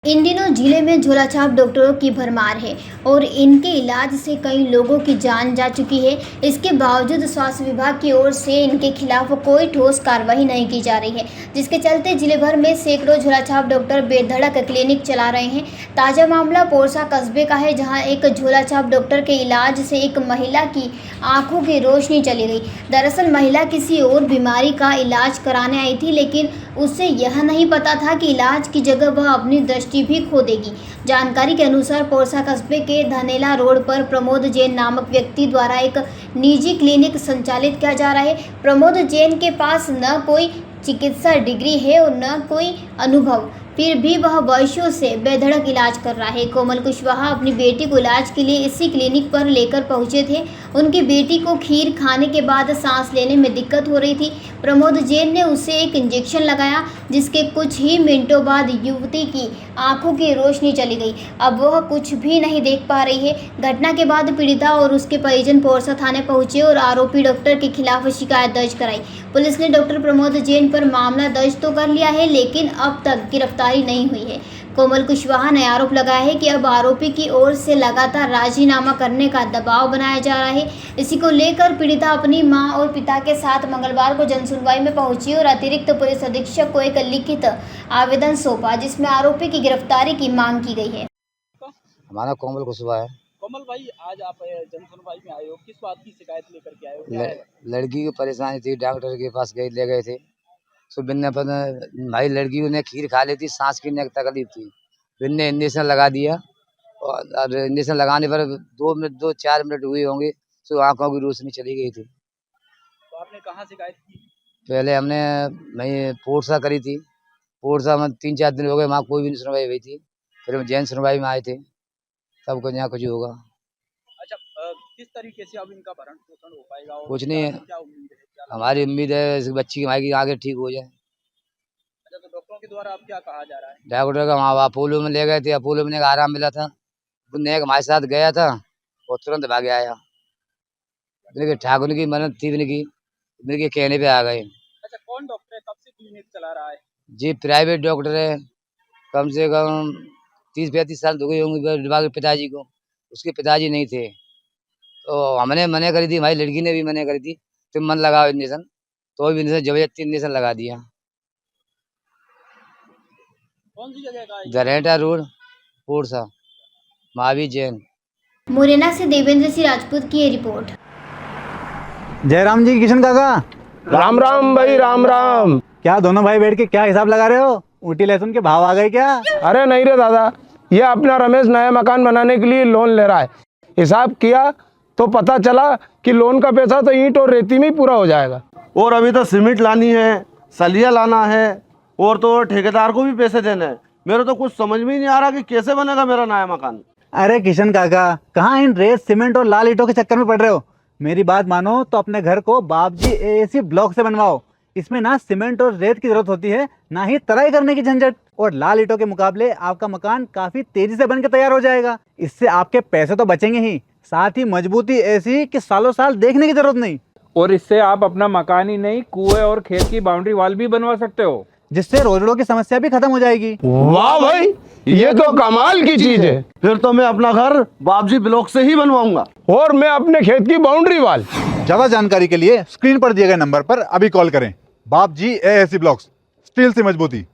इन दिनों जिले में झोलाछाप डॉक्टरों की भरमार है और इनके इलाज से कई लोगों की जान जा चुकी है। इसके बावजूद स्वास्थ्य विभाग की ओर से इनके खिलाफ कोई ठोस कार्रवाई नहीं की जा रही है, जिसके चलते जिले भर में सैकड़ों झोलाछाप डॉक्टर बेधड़क क्लिनिक चला रहे हैं। ताज़ा मामला पोरसा कस्बे का है, जहां एक झोलाछाप डॉक्टर के इलाज से एक महिला की आंखों की रोशनी चली गई। दरअसल महिला किसी और बीमारी का इलाज कराने आई थी, लेकिन उसे यह नहीं पता था कि इलाज की जगह वह अपनी दृष्टि भी खो देगी। जानकारी के अनुसार पोरसा कस्बे के धनेला रोड पर प्रमोद जैन नामक व्यक्ति द्वारा एक निजी क्लिनिक संचालित किया जा रहा है। प्रमोद जैन के पास न कोई चिकित्सा डिग्री है और न कोई अनुभव, फिर भी वह वर्षों से बेधड़क इलाज कर रहा है। कोमल कुशवाहा अपनी बेटी को इलाज के लिए इसी क्लिनिक पर लेकर पहुंचे थे। उनकी बेटी को खीर खाने के बाद सांस लेने में दिक्कत हो रही थी। प्रमोद जैन ने उसे एक इंजेक्शन लगाया, जिसके कुछ ही मिनटों बाद युवती की आंखों की रोशनी चली गई। अब वह कुछ भी नहीं देख पा रही है। घटना के बाद पीड़िता और उसके परिजन पोरसा थाने पहुंचे और आरोपी डॉक्टर के खिलाफ शिकायत दर्ज कराई। पुलिस ने डॉक्टर प्रमोद जैन पर मामला दर्ज तो कर लिया है, लेकिन अब तक गिरफ्तारी नहीं हुई है। कोमल कुशवाहा ने आरोप लगाया है कि अब आरोपी की ओर से लगातार राजीनामा करने का दबाव बनाया जा रहा है। इसी को लेकर पीड़िता अपनी मां और पिता के साथ मंगलवार को जनसुनवाई में पहुंची और अतिरिक्त पुलिस अधीक्षक को एक लिखित आवेदन सौंपा, जिसमें आरोपी की गिरफ्तारी की मांग की गई है। हमारा कोमल कुशवाहा है। कोमल भाई, आज आप जनसुनवाई में आए हो, किस बात की शिकायत लेकर के आए हो? क्या है? लड़की की परेशानी थी, डॉक्टर के पास ले गए थे। सो बिन्ने पर भाई लड़की ने खीर खा ली थी, सांस की तकलीफ थी। बिन्ने इंजेक्शन लगा दिया और इंजेक्शन लगाने पर 2-4 मिनट हुए होंगे, सो आंखों की रोशनी चली गई थी। तो आपने कहाँ शिकायत की? पहले हमने मैं पोरसा करी थी। पोरसा में 3-4 दिन हो गए, वहाँ कोई भी नहीं सुनवाई हुई थी। फिर हम जैन सुनवाई में आए थे, तब कुछ यहाँ कुछ होगा। अच्छा, किस तरीके से अब इनका भरण पोषण हो पाएगा? और कुछ नहीं है, क्या उम्मीद है? हमारी उम्मीद है इस बच्ची की माँ की आगे ठीक हो जाए। अच्छा, तो डॉक्टरों के द्वारा अब क्या कहा जा रहा है? डॉक्टर का वहाँ अपोलो में ले गए थे, अपोलो में आराम मिला था। एक हमारे साथ गया था, वो तुरंत भागे आया। ठाकुर की मदद थी, इनके कहने पे आ गए। अच्छा, कौन डॉक्टर है, कब से क्लिनिक चला रहा है? जी प्राइवेट डॉक्टर है, कम से कम 30-35 साल हो गए होंगे पिताजी को। उसके पिताजी नहीं थे, तो हमने मना करी थी, हमारी लड़की ने भी मना करी थी, तुम मन लगाओ इंजेक्शन, तो भी इंजेक्शन जबरदस्ती इंजेक्शन लगा दिया। कौन सी जगह का है? धनेला रोड, पोरसा, महावीर जैन। मुरैना से देवेंद्र सिंह राजपूत की ये रिपोर्ट। जयराम जी, किशन काका। राम राम भाई, राम राम। क्या दोनों भाई बैठ के क्या हिसाब लगा रहे हो? ऊटी लहसुन के भाव आ गए क्या? अरे नहीं रे दादा, ये अपना रमेश नया मकान बनाने के लिए लोन ले रहा है। हिसाब किया तो पता चला कि लोन का पैसा तो ईंट और रेती में ही पूरा हो जाएगा। और अभी तो सीमेंट लानी है, सलिया लाना है, और तो ठेकेदार को भी पैसे देने हैं। मेरे तो कुछ समझ में ही नहीं आ रहा कि कैसे बनेगा मेरा नया मकान। अरे किशन काका, कहाँ इन रेत सीमेंट और लाल ईंटों के चक्कर में पड़ रहे हो? मेरी बात मानो तो अपने घर को बाबजी एएसी ब्लॉक से बनवाओ। इसमें ना सीमेंट और रेत की जरूरत होती है, ना ही तराई करने की झंझट। और लाल ईंटों के मुकाबले आपका मकान काफी तेजी से बनकर तैयार हो जाएगा। इससे आपके पैसे तो बचेंगे ही, साथ ही मजबूती ऐसी कि सालों साल देखने की जरूरत नहीं। और इससे आप अपना मकान ही नहीं, कुएं और खेत की बाउंड्री वॉल भी बनवा सकते हो, जिससे रोजड़ों की समस्या भी खत्म हो जाएगी। वाह भाई, ये तो कमाल की चीज है। फिर तो मैं अपना घर बाबजी ब्लॉक से ही बनवाऊंगा। और मैं अपने खेत की बाउंड्री वाल। ज्यादा जानकारी के लिए स्क्रीन पर दिए गए नंबर पर अभी कॉल करें। बाबजी एएसी ब्लॉक्स, स्टील से मजबूती।